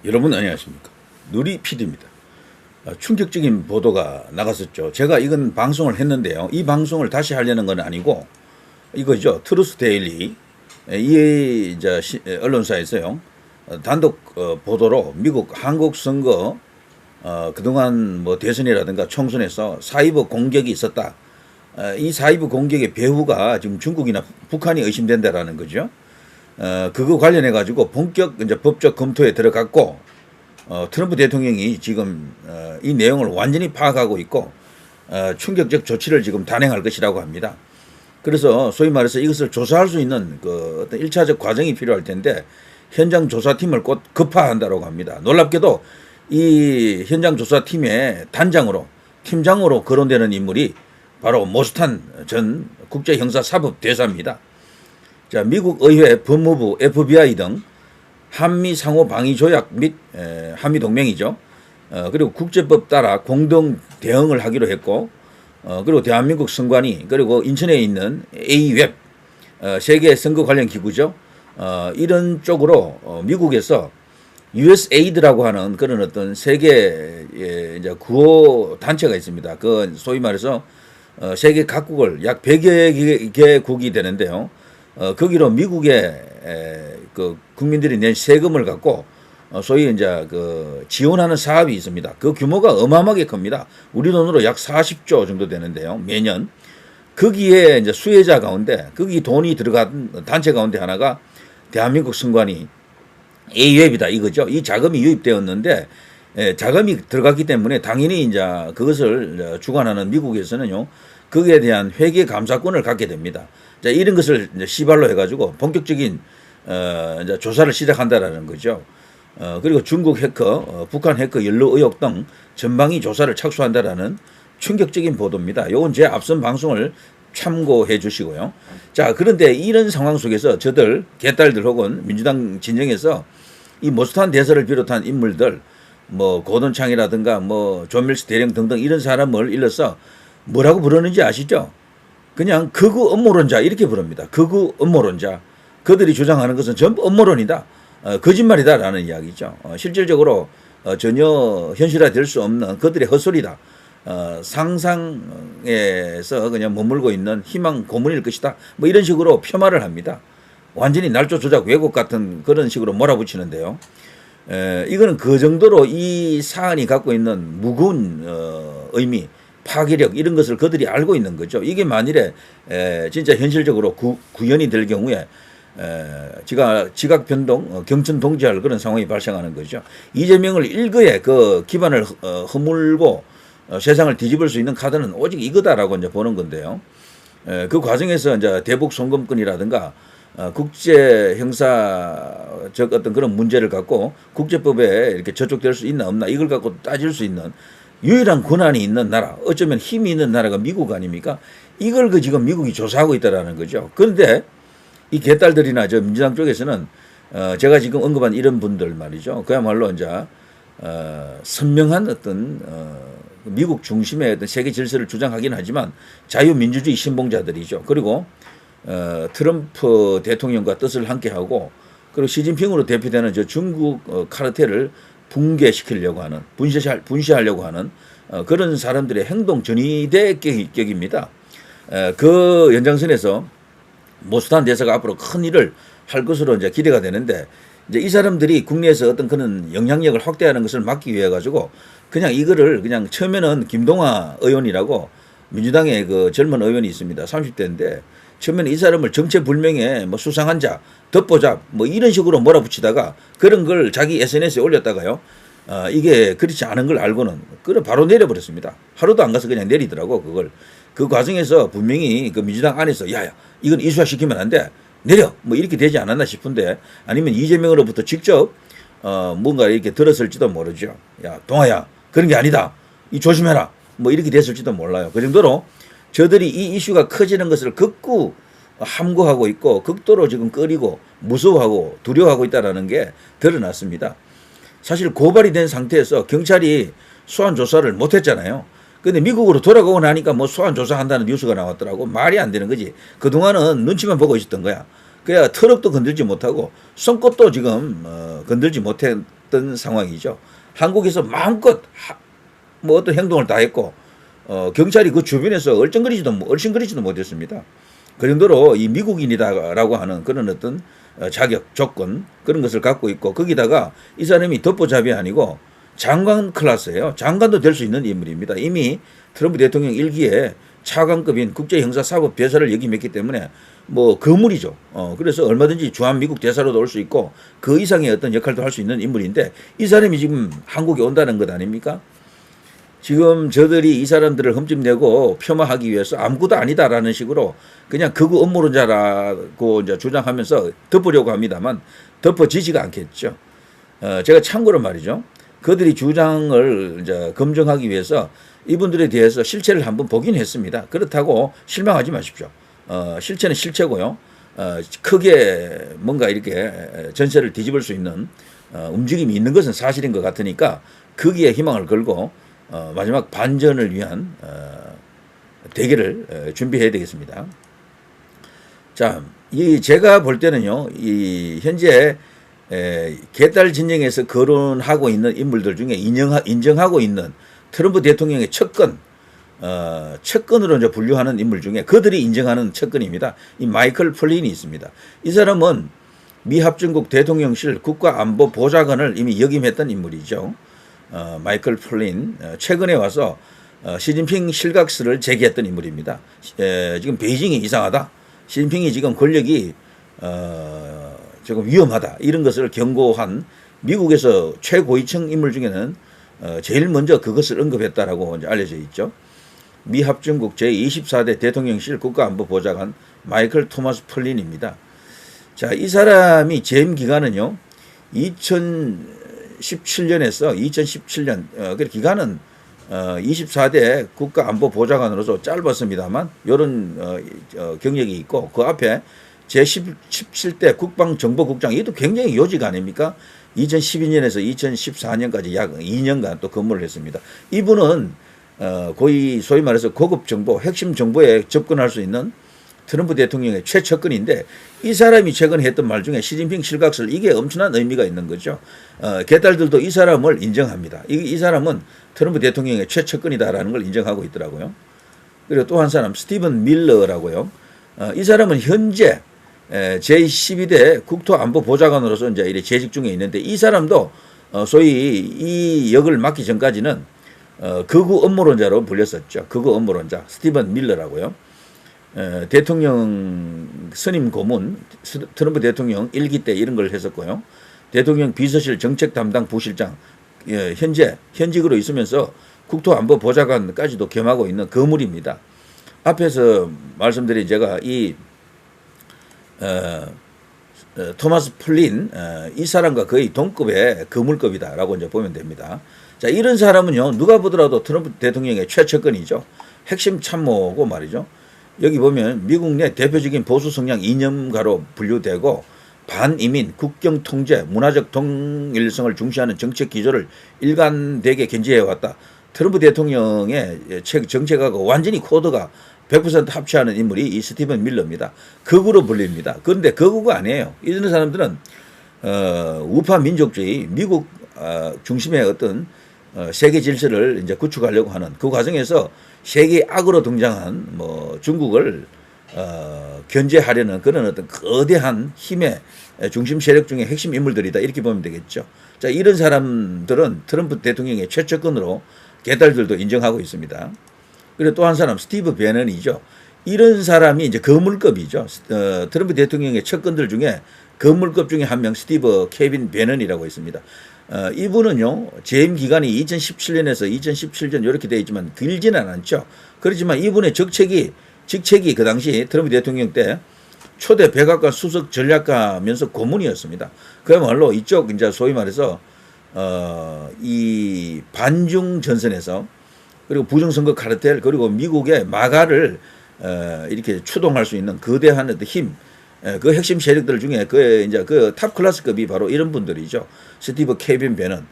여러분 안녕하십니까. 누리 PD입니다. 충격적인 보도가 나갔었죠. 제가 이건 방송을 했는데요. 이 방송을 다시 하려는 건 아니고 이거죠. 트루스 데일리 이 이제 언론사에서요. 단독 보도로 미국 한국 선거 그동안 뭐 대선이라든가 총선에서 사이버 공격이 있었다. 이 사이버 공격의 배후가 지금 중국이나 북한이 의심된다라는 거죠. 그거 관련해 가지고 본격 이제 법적 검토에 들어갔고, 트럼프 대통령이 지금 이 내용을 완전히 파악하고 있고, 충격적 조치를 지금 단행할 것이라고 합니다. 그래서 소위 말해서 이것을 조사할 수 있는 그 어떤 1차적 과정이 필요할 텐데, 현장 조사팀을 곧 급파한다고 합니다. 놀랍게도 이 현장 조사팀의 단장으로, 팀장으로 거론되는 인물이 바로 모스탄 전 국제형사사법대사입니다. 자, 미국 의회, 법무부, FBI 등 한미 상호 방위 조약 및 한미 동맹이죠. 그리고 국제법 따라 공동 대응을 하기로 했고, 그리고 대한민국 선관위, 그리고 인천에 있는 A웹 세계 선거 관련 기구죠. 이런 쪽으로 미국에서 USAID라고 하는 그런 어떤 세계 이제 구호 단체가 있습니다. 그 소위 말해서 세계 각국을 약 100여 개국이 되는데요. 거기로 미국의 그 국민들이 낸 세금을 갖고 소위 이제 그 지원하는 사업이 있습니다. 그 규모가 어마어마하게 큽니다. 우리 돈으로 약 40조 정도 되는데요. 매년. 거기에 이제 수혜자 가운데 거기 돈이 들어간 단체 가운데 하나가 대한민국 선관위 A웹이다 이거죠. 이 자금이 유입되었는데 자금이 들어갔기 때문에 당연히 이제 그것을 주관하는 미국에서는요. 거기에 대한 회계 감사권을 갖게 됩니다. 자, 이런 것을 이제 시발로 해가지고 본격적인 이제 조사를 시작한다라는 거죠. 그리고 중국 해커, 북한 해커 연루 의혹 등 전방위 조사를 착수한다라는 충격적인 보도입니다. 요건 제 앞선 방송을 참고해 주시고요. 자, 그런데 이런 상황 속에서 저들 개딸들 혹은 민주당 진영에서 이 모스탄 대사를 비롯한 인물들, 뭐 고돈창이라든가 뭐 존밀스 대령 등등 이런 사람을 일러서 뭐라고 부르는지 아시죠? 그냥 극우 음모론자 이렇게 부릅니다. 극우 음모론자. 그들이 주장하는 것은 전부 음모론이다. 거짓말이다라는 이야기죠. 실질적으로 전혀 현실화될 수 없는 그들의 헛소리다. 상상에서 그냥 머물고 있는 희망 고문일 것이다. 뭐 이런 식으로 폄하를 합니다. 완전히 날조 조작 왜곡 같은 그런 식으로 몰아붙이는데요. 이거는 그 정도로 이 사안이 갖고 있는 무거운 의미, 파괴력 이런 것을 그들이 알고 있는 거죠. 이게 만일에 진짜 현실적으로 구현이 될 경우에 지각 변동, 경천 동지할 그런 상황이 발생하는 거죠. 이재명을 일거에 그 기반을 허물고 세상을 뒤집을 수 있는 카드는 오직 이거다라고 이제 보는 건데요. 그 과정에서 이제 대북 송금권이라든가 국제 형사적 어떤 그런 문제를 갖고 국제법에 이렇게 저촉될 수 있나 없나 이걸 갖고 따질 수 있는 유일한 권한이 있는 나라, 어쩌면 힘이 있는 나라가 미국 아닙니까? 이걸 그 지금 미국이 조사하고 있다라는 거죠. 그런데 이 개딸들이나 저 민주당 쪽에서는 제가 지금 언급한 이런 분들 말이죠. 그야말로 이제 선명한 어떤 미국 중심의 어떤 세계 질서를 주장하긴 하지만 자유민주주의 신봉자들이죠. 그리고 트럼프 대통령과 뜻을 함께하고 그리고 시진핑으로 대표되는 저 중국 카르텔을 붕괴시키려고 하는 분시하려고 하는 그런 사람들의 행동 전이대 격입니다. 그 연장선에서 모스탄 대사가 앞으로 큰 일을 할 것으로 이제 기대가 되는데 이제 이 사람들이 국내에서 어떤 그런 영향력을 확대하는 것을 막기 위해 가지고 그냥 이거를 그냥 처음에는 김동화 의원이라고 민주당의 그 젊은 의원이 있습니다. 30대인데 처음에는 이 사람을 정체불명의 뭐 수상한 자, 덮보잡 뭐 이런 식으로 몰아붙이다가 그런 걸 자기 SNS에 올렸다가요. 이게 그렇지 않은 걸 알고는 그걸 바로 내려버렸습니다. 하루도 안 가서 그냥 내리더라고 그걸. 그 과정에서 분명히 그 민주당 안에서 야야 이건 이슈화시키면 안 돼. 내려 뭐 이렇게 되지 않았나 싶은데 아니면 이재명으로부터 직접 뭔가 이렇게 들었을지도 모르죠. 야 동아야 그런 게 아니다. 이 조심해라. 뭐 이렇게 됐을지도 몰라요. 그 정도로 저들이 이 이슈가 커지는 것을 극구 함구하고 있고 극도로 지금 꺼리고 무서워하고 두려워하고 있다는 게 드러났습니다. 사실 고발이 된 상태에서 경찰이 소환 조사를 못했잖아요. 근데 미국으로 돌아가고 나니까 뭐 소환 조사한다는 뉴스가 나왔더라고. 말이 안 되는 거지. 그동안은 눈치만 보고 있었던 거야. 그래야 트럭도 건들지 못하고 손끝도 지금 건들지 못한 했던 상황이죠. 한국에서 마음껏 뭐 어떤 행동을 다 했고 경찰이 그 주변에서 얼씬거리지도 못했습니다. 그 정도로 이 미국인이다라고 하는 그런 어떤 자격, 조건 그런 것을 갖고 있고 거기다가 이 사람이 덮보잡이 아니고 장관 클래스예요. 장관도 될 수 있는 인물입니다. 이미 트럼프 대통령 일기에 차관급인 국제형사사법대사를 역임했기 때문에 뭐 거물이죠. 그래서 얼마든지 주한미국 대사로도 올 수 있고 그 이상의 어떤 역할도 할 수 있는 인물인데 이 사람이 지금 한국에 온다는 것 아닙니까? 지금 저들이 이 사람들을 흠집내고 폄하하기 위해서 아무것도 아니다라는 식으로 그냥 극우 음모론자라고 이제 주장하면서 덮으려고 합니다만 덮어지지가 않겠죠. 제가 참고로 말이죠. 그들이 주장을 이제 검증하기 위해서 이분들에 대해서 실체를 한번 보긴 했습니다. 그렇다고 실망하지 마십시오. 실체는 실체고요. 크게 뭔가 이렇게 전세를 뒤집을 수 있는 움직임이 있는 것은 사실인 것 같으니까 거기에 희망을 걸고 마지막 반전을 위한 대결을 준비해야 되겠습니다. 자, 제가 볼 때는요, 이 현재 개딸 진영에서 거론하고 있는 인물들 중에 인정하고 있는 트럼프 대통령의 척근으로 이제 분류하는 인물 중에 그들이 인정하는 척근입니다. 이 마이클 플린이 있습니다. 이 사람은 미 합중국 대통령실 국가안보보좌관을 이미 역임했던 인물이죠. 마이클 플린 최근에 와서 시진핑 실각스를 제기했던 인물입니다. 지금 베이징이 이상하다. 시진핑이 지금 권력이 조금 위험하다. 이런 것을 경고한 미국에서 최고위층 인물 중에는 제일 먼저 그것을 언급했다라고 이제 알려져 있죠. 미 합중국 제24대 대통령실 국가안보보좌관 마이클 토마스 플린입니다. 자, 이 사람이 재임 기간은요, 2017년에서 2017년, 그 기간은 24대 국가안보보좌관으로서 짧았습니다만, 이런 경력이 있고, 그 앞에 제17대 국방정보국장, 이것도 굉장히 요직 아닙니까? 2012년에서 2014년까지 약 2년간 또 근무를 했습니다. 이분은 거의 소위 말해서 고급 정보, 핵심 정보에 접근할 수 있는 트럼프 대통령의 최측근인데 이 사람이 최근에 했던 말 중에 시진핑 실각설 이게 엄청난 의미가 있는 거죠. 개딸들도 이 사람을 인정합니다. 이 사람은 트럼프 대통령의 최측근이다라는 걸 인정하고 있더라고요. 그리고 또 한 사람 스티븐 밀러라고요. 이 사람은 현재 제12대 국토안보보좌관으로서 이제 이래 재직 중에 있는데 이 사람도 소위 이 역을 맡기 전까지는 극우 음모론자로 불렸었죠. 극우 음모론자 스티븐 밀러라고요. 대통령 선임 고문, 트럼프 대통령 일기 때 이런 걸 했었고요. 대통령 비서실 정책 담당 부실장, 현직으로 있으면서 국토안보보좌관까지도 겸하고 있는 거물입니다. 앞에서 말씀드린 제가 이 토마스 플린 이 사람과 거의 동급의 거물급이다라고 이제 보면 됩니다. 자, 이런 사람은요, 누가 보더라도 트럼프 대통령의 최측근이죠. 핵심 참모고 말이죠. 여기 보면 미국 내 대표적인 보수 성향 이념가로 분류되고 반이민, 국경 통제, 문화적 동일성을 중시하는 정책 기조를 일관되게 견지해왔다. 트럼프 대통령의 정책하고 완전히 코드가 100% 합치하는 인물이 이 스티븐 밀러입니다. 극우로 불립니다. 그런데 극우가 아니에요. 이런 사람들은 우파 민족주의, 미국 중심의 어떤 세계 질서를 이제 구축하려고 하는 그 과정에서 세계 악으로 등장한 뭐 중국을 견제하려는 그런 어떤 거대한 힘의 중심 세력 중에 핵심 인물들이다 이렇게 보면 되겠죠. 자, 이런 사람들은 트럼프 대통령의 최측근으로 개딸들도 인정하고 있습니다. 그리고 또 한 사람 스티브 베넌이죠. 이런 사람이 이제 거물급이죠. 트럼프 대통령의 측근들 중에 거물급 중에 한 명 스티브 케빈 베넌이라고 있습니다. 이분은요, 재임 기간이 2017년에서 2017년 이렇게 되어 있지만 길지는 않죠. 그렇지만 이분의 직책이 그 당시 트럼프 대통령 때 초대 백악관 수석 전략가면서 고문이었습니다. 그야말로 이쪽 이제 소위 말해서 이 반중 전선에서 그리고 부정선거 카르텔 그리고 미국의 마가를 이렇게 추동할 수 있는 거대한 어떤 힘, 그 핵심 세력들 중에 그 탑 클래스급이 바로 이런 분들이죠. 스티브 케빈 베넌.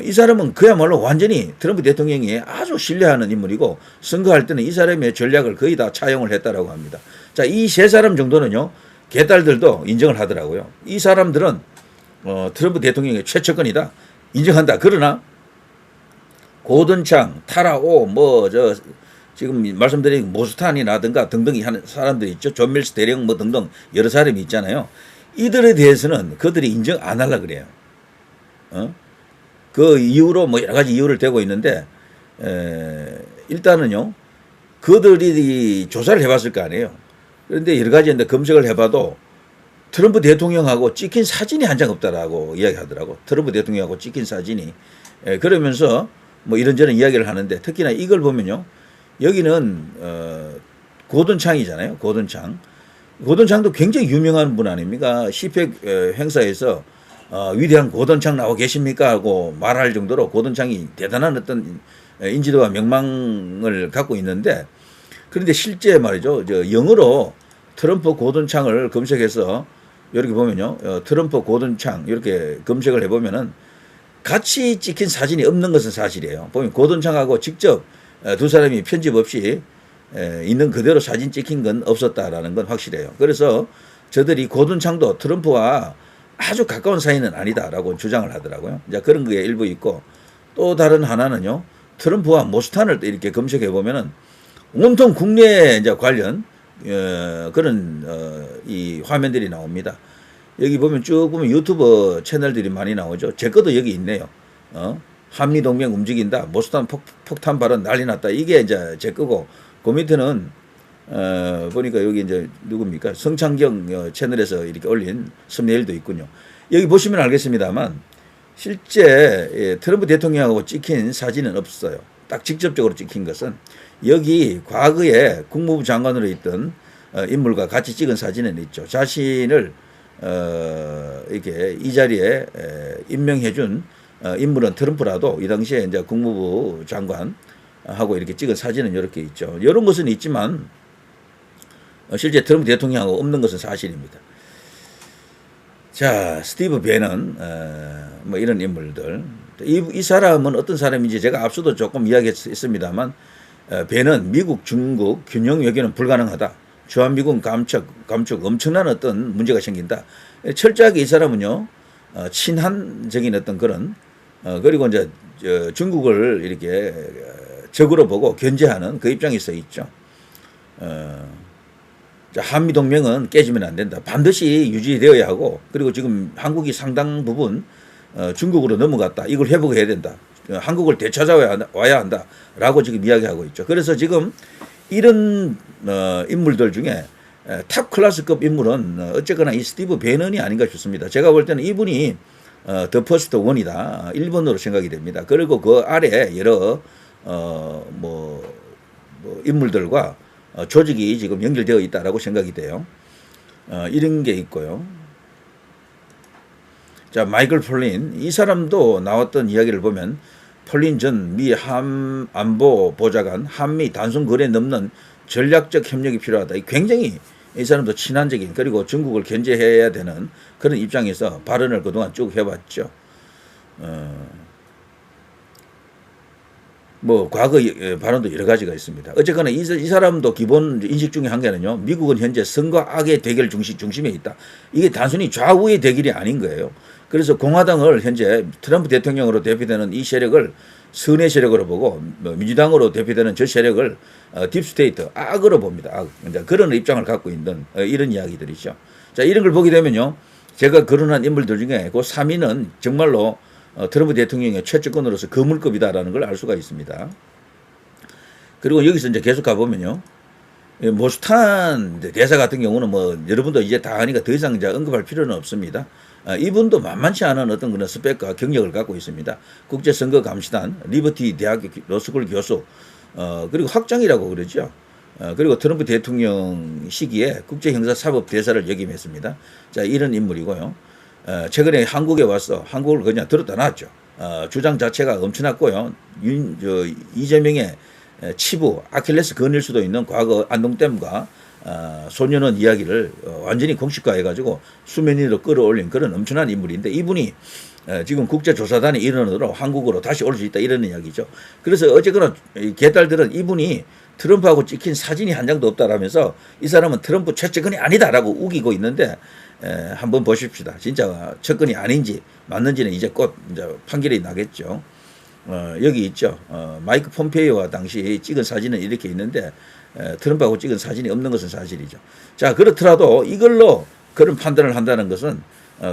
이 사람은 그야말로 완전히 트럼프 대통령이 아주 신뢰하는 인물이고 선거할 때는 이 사람의 전략을 거의 다 차용을 했다라고 합니다. 자, 이 세 사람 정도는요, 개딸들도 인정을 하더라고요. 이 사람들은 트럼프 대통령의 최측근이다. 인정한다. 그러나 고든창, 타라오, 지금 말씀드린 모스탄이라든가 등등이 하는 사람들이 있죠. 존 밀스 대령 등등 여러 사람이 있잖아요. 이들에 대해서는 그들이 인정 안 하려 그래요. 그 이유로 여러 가지 이유를 대고 있는데, 일단은요, 그들이 조사를 해봤을 거 아니에요. 그런데 여러 가지 검색을 해봐도 트럼프 대통령하고 찍힌 사진이 한 장 없다라고 이야기하더라고. 트럼프 대통령하고 찍힌 사진이. 그러면서 이런저런 이야기를 하는데, 특히나 이걸 보면요, 여기는 고든창이잖아요. 고든창도 굉장히 유명한 분 아닙니까? 시펙 행사에서 위대한 고든창 나와 계십니까? 하고 말할 정도로 고든창이 대단한 어떤 인지도와 명망을 갖고 있는데, 그런데 실제 말이죠. 영어로 트럼프 고든창을 검색해서 이렇게 보면요. 트럼프 고든창 이렇게 검색을 해보면은 같이 찍힌 사진이 없는 것은 사실이에요. 보면 고든창하고 직접 두 사람이 편집 없이 있는 그대로 사진 찍힌 건 없었다라는 건 확실해요. 그래서 저들이 고든창도 트럼프와 아주 가까운 사이는 아니다라고 주장을 하더라고요. 이제 그런 게 일부 있고, 또 다른 하나는요, 트럼프와 모스탄을 이렇게 검색해 보면은 온통 국내 이제 관련 그런 이 화면들이 나옵니다. 여기 보면 쭉 보면 유튜브 채널들이 많이 나오죠. 제 것도 여기 있네요. 한미 동맹 움직인다. 모스탄 폭탄 발언 난리 났다. 이게 이제 제 거고, 그 밑에는 보니까 여기 이제 누굽니까? 성창경 채널에서 이렇게 올린 썸네일도 있군요. 여기 보시면 알겠습니다만 실제 트럼프 대통령하고 찍힌 사진은 없어요. 딱 직접적으로 찍힌 것은 여기 과거에 국무부 장관으로 있던 인물과 같이 찍은 사진은 있죠. 자신을 이렇게 이 자리에 임명해준 인물은 트럼프라도 이 당시에 이제 국무부 장관하고 이렇게 찍은 사진은 이렇게 있죠. 이런 것은 있지만 실제 트럼프 대통령하고 없는 것은 사실입니다. 자, 스티브 배넌 이런 인물들. 이 사람은 어떤 사람인지 제가 앞서도 조금 이야기했습니다만, 배는 미국, 중국 균형 외교는 불가능하다. 주한미군 감축 엄청난 어떤 문제가 생긴다. 철저하게 이 사람은요, 친한적인 어떤 그런, 그리고 이제 중국을 이렇게 적으로 보고 견제하는 그 입장에 서 있죠. 한미동맹은 깨지면 안 된다. 반드시 유지되어야 하고, 그리고 지금 한국이 상당 부분 중국으로 넘어갔다. 이걸 회복해야 된다. 한국을 되찾아와야 한다라고 지금 이야기하고 있죠. 그래서 지금 이런 인물들 중에 탑 클래스급 인물은 어쨌거나 이 스티브 배넌이 아닌가 싶습니다. 제가 볼 때는 이분이 더 퍼스트 원이다. 1번으로 생각이 됩니다. 그리고 그 아래 여러 인물들과 조직이 지금 연결되어 있다라고 생각이 돼요. 이런 게 있고요. 자, 마이클 폴린, 이 사람도 나왔던 이야기를 보면 폴린 전 미 안보 보좌관, 한미 단순 거래 넘는 전략적 협력이 필요하다. 굉장히 이 사람도 친한적인, 그리고 중국을 견제해야 되는 그런 입장에서 발언을 그동안 쭉 해왔죠. 과거 발언도 여러 가지가 있습니다. 어쨌거나 이 사람도 기본 인식 중에 한 개는요, 미국은 현재 선과 악의 대결 중심에 있다. 이게 단순히 좌우의 대결이 아닌 거예요. 그래서 공화당을 현재 트럼프 대통령으로 대표되는 이 세력을 선의 세력으로 보고, 민주당으로 대표되는 저 세력을 딥스테이트, 악으로 봅니다. 악. 이제 그런 입장을 갖고 있는 이런 이야기들이죠. 자, 이런 걸 보게 되면요, 제가 거론한 인물들 중에 그 3위는 정말로 트럼프 대통령의 최측근으로서 거물급이다라는 걸 알 수가 있습니다. 그리고 여기서 이제 계속 가보면요, 모스탄 대사 같은 경우는 여러분도 이제 다 아니까 더 이상 이제 언급할 필요는 없습니다. 이분도 만만치 않은 어떤 그런 스펙과 경력을 갖고 있습니다. 국제선거감시단, 리버티 대학교 로스쿨 교수, 그리고 학장이라고 그러죠. 그리고 트럼프 대통령 시기에 국제형사사법 대사를 역임했습니다. 자, 이런 인물이고요. 최근에 한국에 와서 한국을 그냥 들었다 놨죠. 주장 자체가 엄청났고요. 이재명의 치부, 아킬레스 건일 수도 있는 과거 안동댐과 소년원 이야기를 완전히 공식화해가지고 수면 위로 끌어올린 그런 엄청난 인물인데, 이분이 지금 국제조사단의 일원으로 한국으로 다시 올 수 있다, 이런 이야기죠. 그래서 어쨌거나 개딸들은 이분이 트럼프하고 찍힌 사진이 한 장도 없다라면서 이 사람은 트럼프 최측근이 아니다라고 우기고 있는데, 한번 보십시다. 진짜 측근이 아닌지 맞는지는 이제 곧 이제 판결이 나겠죠. 여기 있죠. 마이크 폼페이오와 당시 찍은 사진은 이렇게 있는데 트럼프하고 찍은 사진이 없는 것은 사실이죠. 자, 그렇더라도 이걸로 그런 판단을 한다는 것은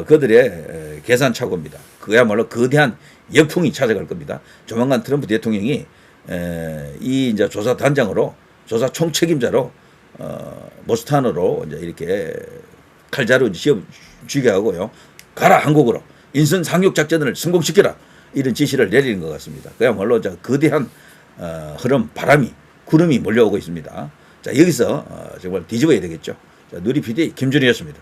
그들의 계산착오입니다. 그야말로 거대한 역풍이 찾아갈 겁니다. 조만간 트럼프 대통령이 이 이제 조사 단장으로 조사 총책임자로 모스탄으로 이제 이렇게 칼자루 쥐게 하고요. 가라 한국으로 인선 상륙 작전을 성공시켜라 이런 지시를 내리는 것 같습니다. 그야말로 거대한 흐름 바람이 구름이 몰려오고 있습니다. 자, 여기서 정말 뒤집어야 되겠죠. 자, 누리 PD 김준희였습니다.